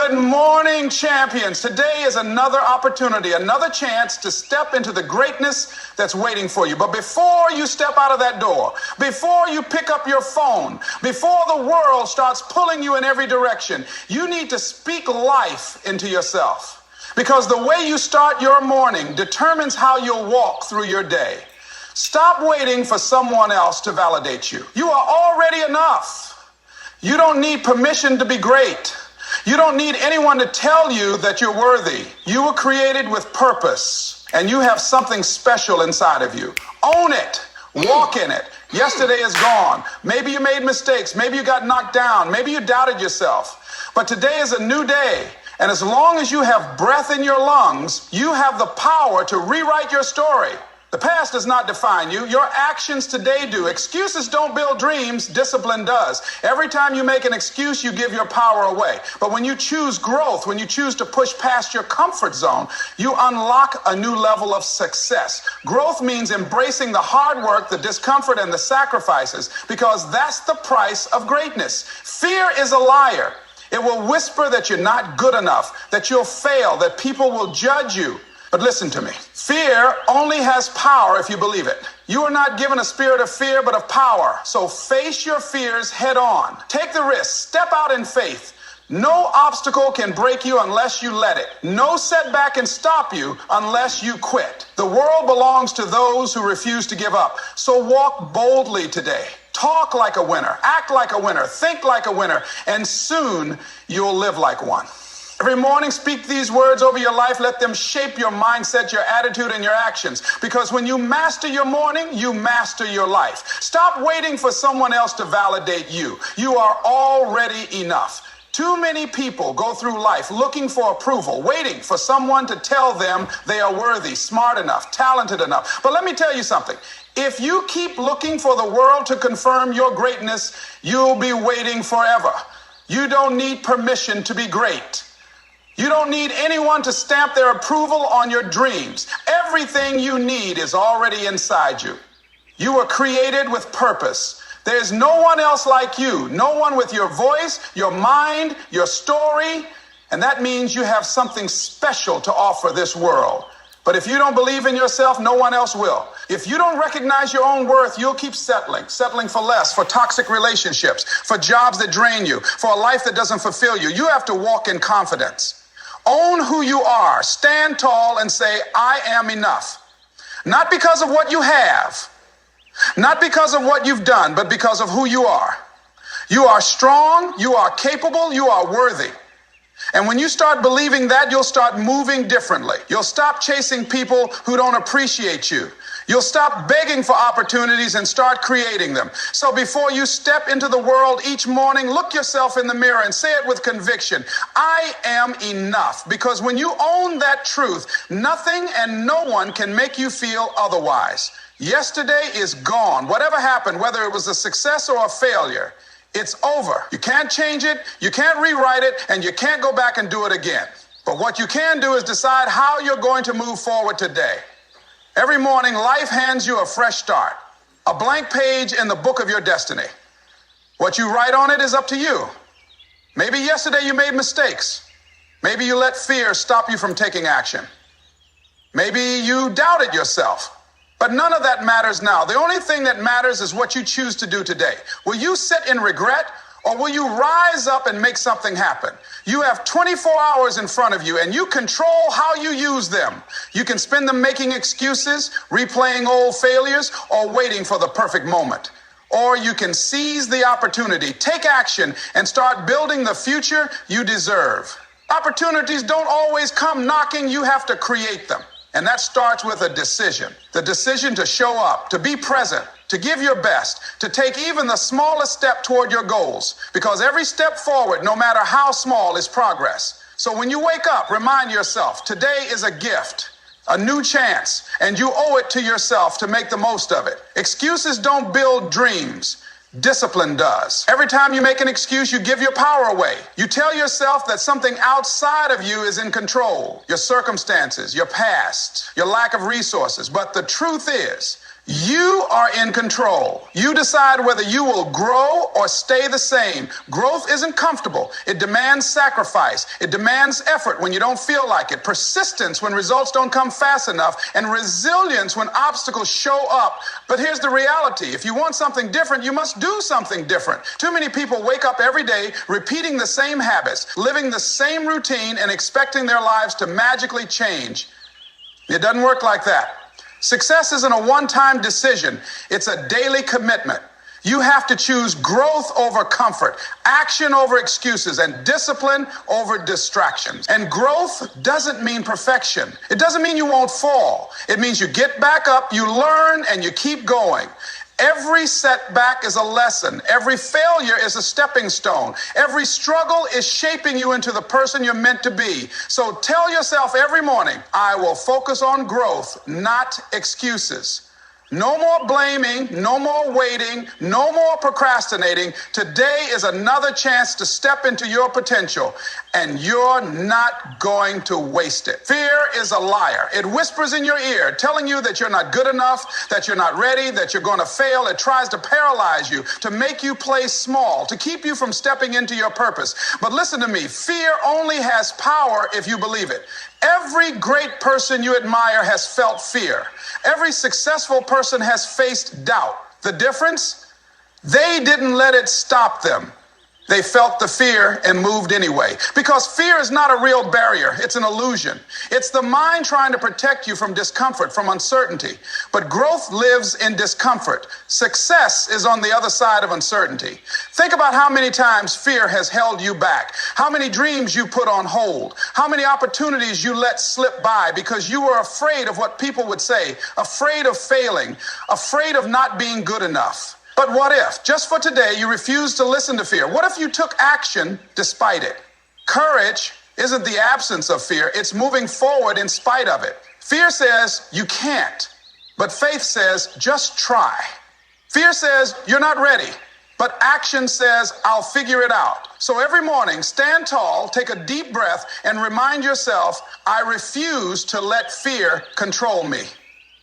Good morning, champions. Today is another opportunity, another chance to step into the greatness that's waiting for you. But before you step out of that door, before you pick up your phone, before the world starts pulling you in every direction, you need to speak life into yourself. Because the way you start your morning determines how you'll walk through your day. Stop waiting for someone else to validate you. You are already enough. You don't need permission to be great. You don't need anyone to tell you that you're worthy. You were created with purpose, and you have something special inside of you. Own it. Walk in it. Yesterday is gone. Maybe you made mistakes. Maybe you got knocked down. Maybe you doubted yourself. But today is a new day, and as long as you have breath in your lungs, you have the power to rewrite your story. The past does not define you. Your actions today do. Excuses don't build dreams. Discipline does. Every time you make an excuse, you give your power away. But when you choose growth, when you choose to push past your comfort zone, you unlock a new level of success. Growth means embracing the hard work, the discomfort, and the sacrifices, because that's the price of greatness. Fear is a liar. It will whisper that you're not good enough, that you'll fail, that people will judge you. But listen to me. Fear only has power if you believe it. You are not given a spirit of fear, but of power. So face your fears head on. Take the risk. Step out in faith. No obstacle can break you unless you let it. No setback can stop you unless you quit. The world belongs to those who refuse to give up. So walk boldly today. Talk like a winner. Act like a winner. Think like a winner. And soon you'll live like one. Every morning, speak these words over your life. Let them shape your mindset, your attitude, and your actions. Because when you master your morning, you master your life. Stop waiting for someone else to validate you. You are already enough. Too many people go through life looking for approval, waiting for someone to tell them they are worthy, smart enough, talented enough. But let me tell you something. If you keep looking for the world to confirm your greatness, you'll be waiting forever. You don't need permission to be great. You don't need anyone to stamp their approval on your dreams. Everything you need is already inside you. You were created with purpose. There's no one else like you, no one with your voice, your mind, your story, and that means you have something special to offer this world. But if you don't believe in yourself, no one else will. If you don't recognize your own worth, you'll keep settling for less, for toxic relationships, for jobs that drain you, for a life that doesn't fulfill you. You have to walk in confidence. Own who you are. Stand tall and say, I am enough. Not because of what you have, not because of what you've done, but because of who you are. You are strong, you are capable, you are worthy. And when you start believing that, you'll start moving differently. You'll stop chasing people who don't appreciate you. You'll stop begging for opportunities and start creating them. So before you step into the world each morning, look yourself in the mirror and say it with conviction. I am enough. Because when you own that truth, nothing and no one can make you feel otherwise. Yesterday is gone. Whatever happened, whether it was a success or a failure, it's over. You can't change it, you can't rewrite it, and you can't go back and do it again. But what you can do is decide how you're going to move forward today. Every morning, life hands you a fresh start, a blank page in the book of your destiny. What you write on it is up to you. Maybe yesterday you made mistakes. Maybe you let fear stop you from taking action. Maybe you doubted yourself. But none of that matters now. The only thing that matters is what you choose to do today. Will you sit in regret, or will you rise up and make something happen? You have 24 hours in front of you, and you control how you use them. You can spend them making excuses, replaying old failures, or waiting for the perfect moment. Or you can seize the opportunity, take action, and start building the future you deserve. Opportunities don't always come knocking. You have to create them. And that starts with a decision. The decision to show up, to be present, to give your best, to take even the smallest step toward your goals. Because every step forward, no matter how small, is progress. So when you wake up, remind yourself, today is a gift, a new chance, and you owe it to yourself to make the most of it. Excuses don't build dreams. Discipline does. Every time you make an excuse, you give your power away. You tell yourself that something outside of you is in control. Your circumstances, your past, your lack of resources. But the truth is, You are in control. You decide whether you will grow or stay the same. Growth isn't comfortable. It demands sacrifice. It demands effort when you don't feel like it, persistence when results don't come fast enough, and resilience when obstacles show up. But here's the reality. If you want something different, you must do something different. Too many people wake up every day repeating the same habits, living the same routine, and expecting their lives to magically change. It doesn't work like that. Success isn't a one-time decision. It's a daily commitment. You have to choose growth over comfort, action over excuses, and discipline over distractions. And growth doesn't mean perfection. It doesn't mean you won't fall. It means you get back up, you learn, and you keep going. Every setback is a lesson. Every failure is a stepping stone. Every struggle is shaping you into the person you're meant to be. So tell yourself every morning, I will focus on growth, not excuses. No more blaming, no more waiting, no more procrastinating. Today is another chance to step into your potential, and you're not going to waste it. Fear is a liar. It whispers in your ear, telling you that you're not good enough, that you're not ready, that you're going to fail. It tries to paralyze you, to make you play small, to keep you from stepping into your purpose. But listen to me, fear only has power if you believe it. Every great person you admire has felt fear. Every successful person has faced doubt. The difference? They didn't let it stop them. They felt the fear and moved anyway. Because fear is not a real barrier. It's an illusion. It's the mind trying to protect you from discomfort, from uncertainty. But growth lives in discomfort. Success is on the other side of uncertainty. Think about how many times fear has held you back, how many dreams you put on hold, how many opportunities you let slip by because you were afraid of what people would say, afraid of failing, afraid of not being good enough. But what if, just for today, you refuse to listen to fear? What if you took action despite it? Courage isn't the absence of fear, it's moving forward in spite of it. Fear says you can't, but faith says just try. Fear says you're not ready, but action says I'll figure it out. So every morning, stand tall, take a deep breath, and remind yourself, I refuse to let fear control me.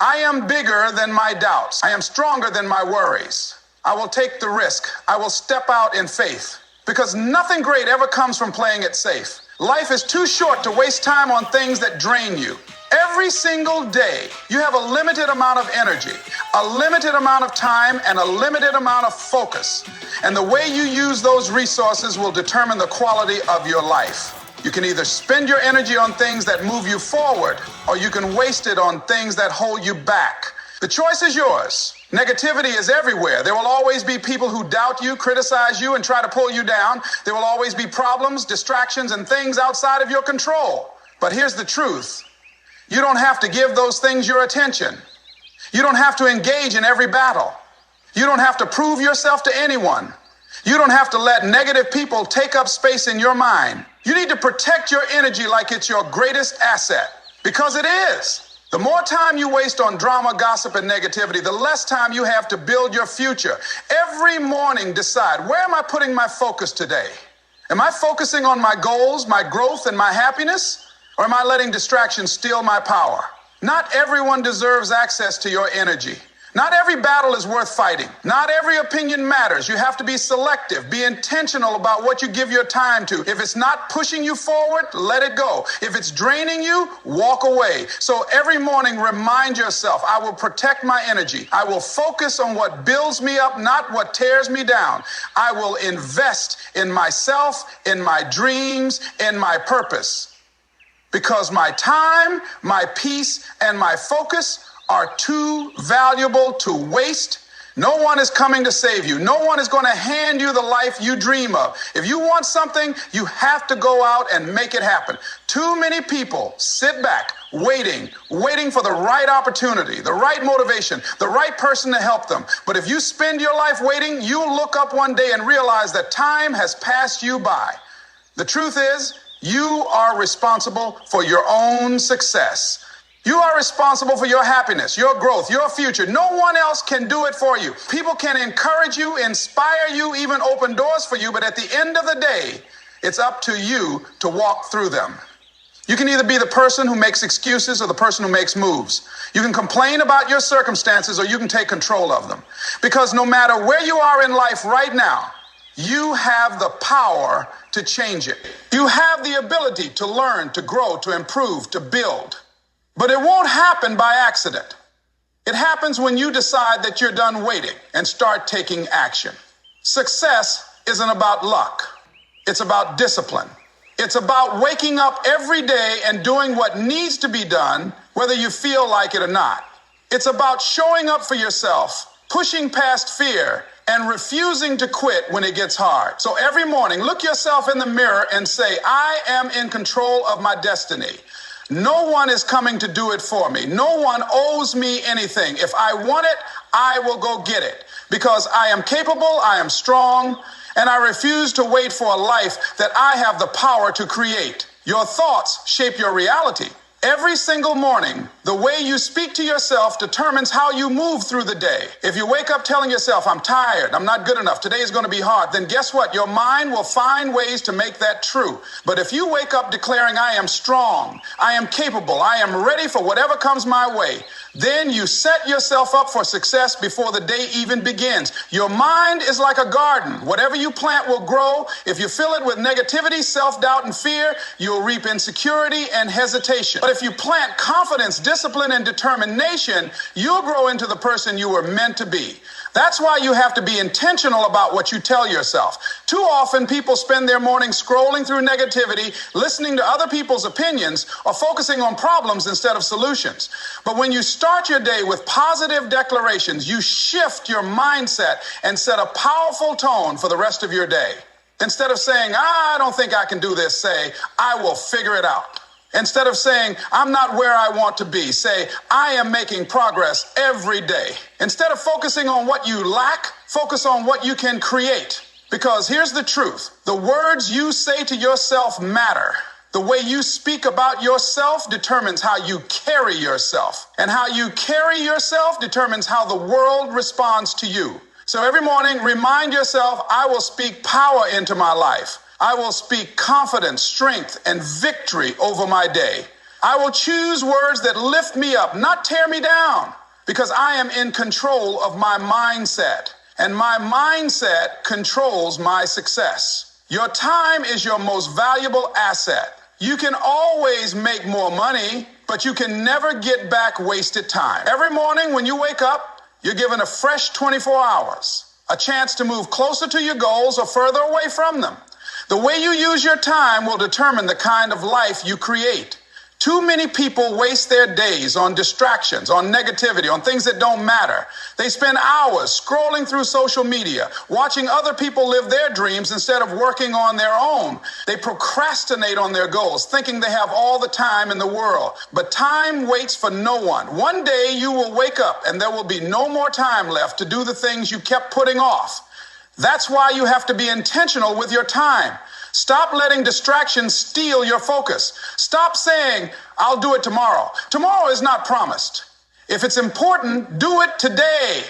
I am bigger than my doubts. I am stronger than my worries. I will take the risk. I will step out in faith because nothing great ever comes from playing it safe. Life is too short to waste time on things that drain you. Every single day, you have a limited amount of energy, a limited amount of time, and a limited amount of focus. And the way you use those resources will determine the quality of your life. You can either spend your energy on things that move you forward, or you can waste it on things that hold you back. The choice is yours. Negativity is everywhere. There will always be people who doubt you, criticize you, and try to pull you down. There will always be problems, distractions, and things outside of your control. But here's the truth. You don't have to give those things your attention. You don't have to engage in every battle. You don't have to prove yourself to anyone. You don't have to let negative people take up space in your mind. You need to protect your energy like it's your greatest asset, because it is. The more time you waste on drama, gossip, and negativity, the less time you have to build your future. Every morning, decide, where am I putting my focus today? Am I focusing on my goals, my growth, and my happiness? Or am I letting distractions steal my power? Not everyone deserves access to your energy. Not every battle is worth fighting. Not every opinion matters. You have to be selective. Be intentional about what you give your time to. If it's not pushing you forward, let it go. If it's draining you, walk away. So every morning, remind yourself, I will protect my energy. I will focus on what builds me up, not what tears me down. I will invest in myself, in my dreams, in my purpose. Because my time, my peace, and my focus are too valuable to waste. No one is coming to save you. No one is going to hand you the life you dream of. If you want something, you have to go out and make it happen. Too many people sit back, waiting for the right opportunity, the right motivation, the right person to help them. But if you spend your life waiting, you'll look up one day and realize that time has passed you by. The truth is, you are responsible for your own success. You are responsible for your happiness, your growth, your future. No one else can do it for you. People can encourage you, inspire you, even open doors for you, but at the end of the day, it's up to you to walk through them. You can either be the person who makes excuses or the person who makes moves. You can complain about your circumstances or you can take control of them. Because no matter where you are in life right now, you have the power to change it. You have the ability to learn, to grow, to improve, to build. But it won't happen by accident. It happens when you decide that you're done waiting and start taking action. Success isn't about luck. It's about discipline. It's about waking up every day and doing what needs to be done, whether you feel like it or not. It's about showing up for yourself, pushing past fear, and refusing to quit when it gets hard. So every morning, look yourself in the mirror and say, I am in control of my destiny. No one is coming to do it for me. No one owes me anything. If I want it, I will go get it. Because I am capable, I am strong, and I refuse to wait for a life that I have the power to create. Your thoughts shape your reality. Every single morning, the way you speak to yourself determines how you move through the day. If you wake up telling yourself, I'm tired, I'm not good enough, today is going to be hard, then guess what? Your mind will find ways to make that true. But if you wake up declaring, I am strong, I am capable, I am ready for whatever comes my way, then you set yourself up for success before the day even begins. Your mind is like a garden. Whatever you plant will grow. If you fill it with negativity, self-doubt, and fear, you'll reap insecurity and hesitation. But if you plant confidence, discipline, and determination, you'll grow into the person you were meant to be. That's why you have to be intentional about what you tell yourself. Too often, people spend their morning scrolling through negativity, listening to other people's opinions, or focusing on problems instead of solutions. But when you start your day with positive declarations, you shift your mindset and set a powerful tone for the rest of your day. Instead of saying, I don't think I can do this, say, I will figure it out. Instead of saying, I'm not where I want to be, say, I am making progress every day. Instead of focusing on what you lack, focus on what you can create. Because here's the truth. The words you say to yourself matter. The way you speak about yourself determines how you carry yourself. And how you carry yourself determines how the world responds to you. So every morning, remind yourself, I will speak power into my life. I will speak confidence, strength, and victory over my day. I will choose words that lift me up, not tear me down, because I am in control of my mindset, and my mindset controls my success. Your time is your most valuable asset. You can always make more money, but you can never get back wasted time. Every morning when you wake up, you're given a fresh 24 hours, a chance to move closer to your goals or further away from them. The way you use your time will determine the kind of life you create. Too many people waste their days on distractions, on negativity, on things that don't matter. They spend hours scrolling through social media, watching other people live their dreams instead of working on their own. They procrastinate on their goals, thinking they have all the time in the world. But time waits for no one. One day you will wake up and there will be no more time left to do the things you kept putting off. That's why you have to be intentional with your time. Stop letting distractions steal your focus. Stop saying, I'll do it tomorrow. Tomorrow is not promised. If it's important, do it today.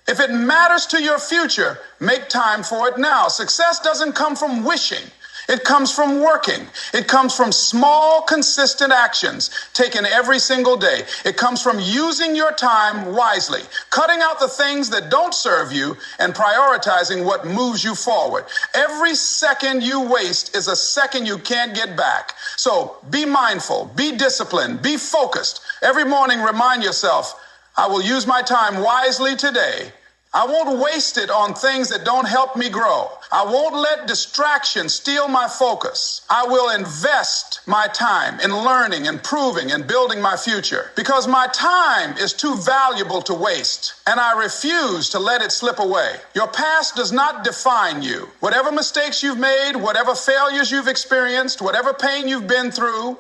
If it matters to your future, make time for it now. Success doesn't come from wishing. It comes from working. It comes from small, consistent actions taken every single day. It comes from using your time wisely, cutting out the things that don't serve you and prioritizing what moves you forward. Every second you waste is a second you can't get back. So be mindful, be disciplined, be focused. Every morning, remind yourself, I will use my time wisely today. I won't waste it on things that don't help me grow. I won't let distractions steal my focus. I will invest my time in learning, improving, and building my future because my time is too valuable to waste, and I refuse to let it slip away. Your past does not define you. Whatever mistakes you've made, whatever failures you've experienced, whatever pain you've been through,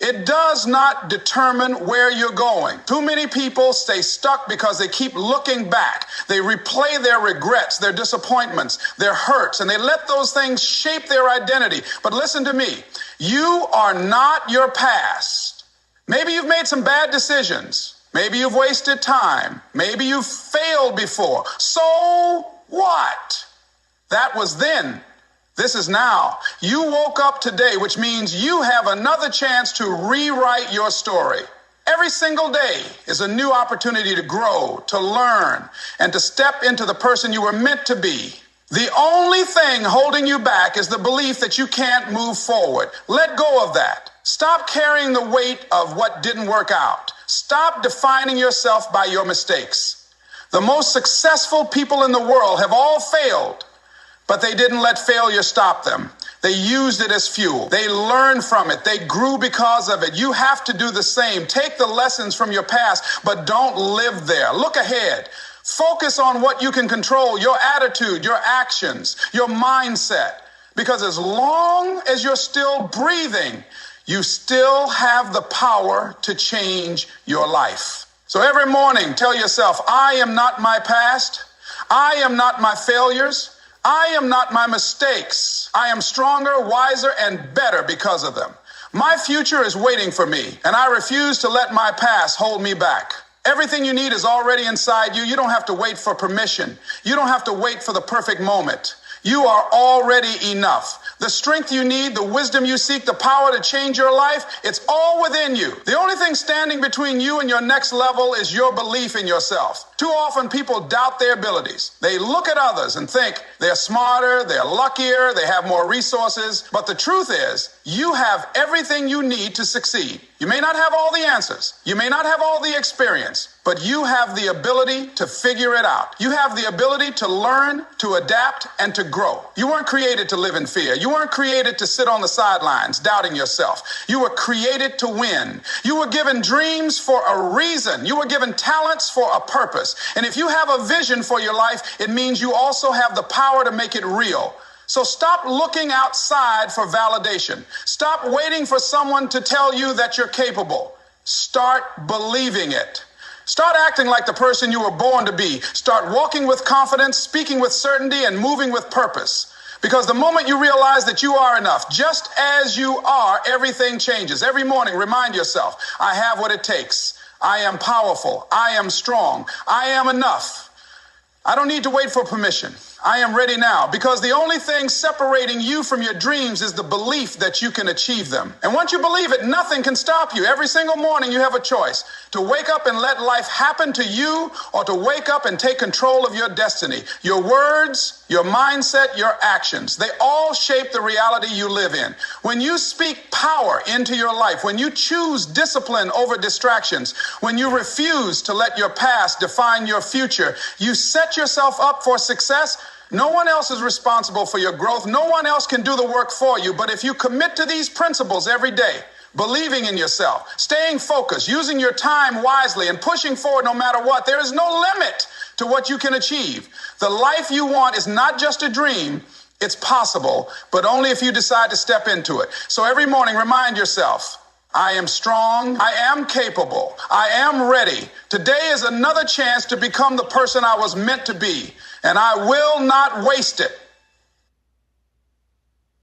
it does not determine where you're going. Too many people stay stuck because they keep looking back. They replay their regrets, their disappointments, their hurts, and they let those things shape their identity. But listen to me. You are not your past. Maybe you've made some bad decisions. Maybe you've wasted time. Maybe you've failed before. So what? That was then. This is now. You woke up today, which means you have another chance to rewrite your story. Every single day is a new opportunity to grow, to learn, and to step into the person you were meant to be. The only thing holding you back is the belief that you can't move forward. Let go of that. Stop carrying the weight of what didn't work out. Stop defining yourself by your mistakes. The most successful people in the world have all failed, but they didn't let failure stop them. They used it as fuel. They learned from it. They grew because of it. You have to do the same. Take the lessons from your past, but don't live there. Look ahead. Focus on what you can control, your attitude, your actions, your mindset. Because as long as you're still breathing, you still have the power to change your life. So every morning, tell yourself, I am not my past. I am not my failures. I am not my mistakes. I am stronger, wiser, and better because of them. My future is waiting for me, and I refuse to let my past hold me back. Everything you need is already inside you. You don't have to wait for permission. You don't have to wait for the perfect moment. You are already enough. The strength you need, the wisdom you seek, the power to change your life, it's all within you. The only thing standing between you and your next level is your belief in yourself. Too often people doubt their abilities. They look at others and think they're smarter, they're luckier, they have more resources. But the truth is, you have everything you need to succeed. You may not have all the answers. You may not have all the experience, but you have the ability to figure it out. You have the ability to learn, to adapt, and to grow. You weren't created to live in fear. You weren't created to sit on the sidelines, doubting yourself. You were created to win. You were given dreams for a reason. You were given talents for a purpose. And if you have a vision for your life, it means you also have the power to make it real. So stop looking outside for validation. Stop waiting for someone to tell you that you're capable. Start believing it. Start acting like the person you were born to be. Start walking with confidence, speaking with certainty, and moving with purpose. Because the moment you realize that you are enough, just as you are, everything changes. Every morning, remind yourself, I have what it takes. I am powerful. I am strong. I am enough. I don't need to wait for permission. I am ready now, because the only thing separating you from your dreams is the belief that you can achieve them. And once you believe it, nothing can stop you. Every single morning you have a choice to wake up and let life happen to you, or to wake up and take control of your destiny. Your words, your mindset, your actions, they all shape the reality you live in. When you speak power into your life, when you choose discipline over distractions, when you refuse to let your past define your future, you set yourself up for success. No one else is responsible for your growth. No one else can do the work for you. But if you commit to these principles every day, believing in yourself, staying focused, using your time wisely, and pushing forward no matter what, there is no limit to what you can achieve. The life you want is not just a dream. It's possible, but only if you decide to step into it. So every morning, remind yourself, I am strong. I am capable. I am ready. Today is another chance to become the person I was meant to be, and I will not waste it.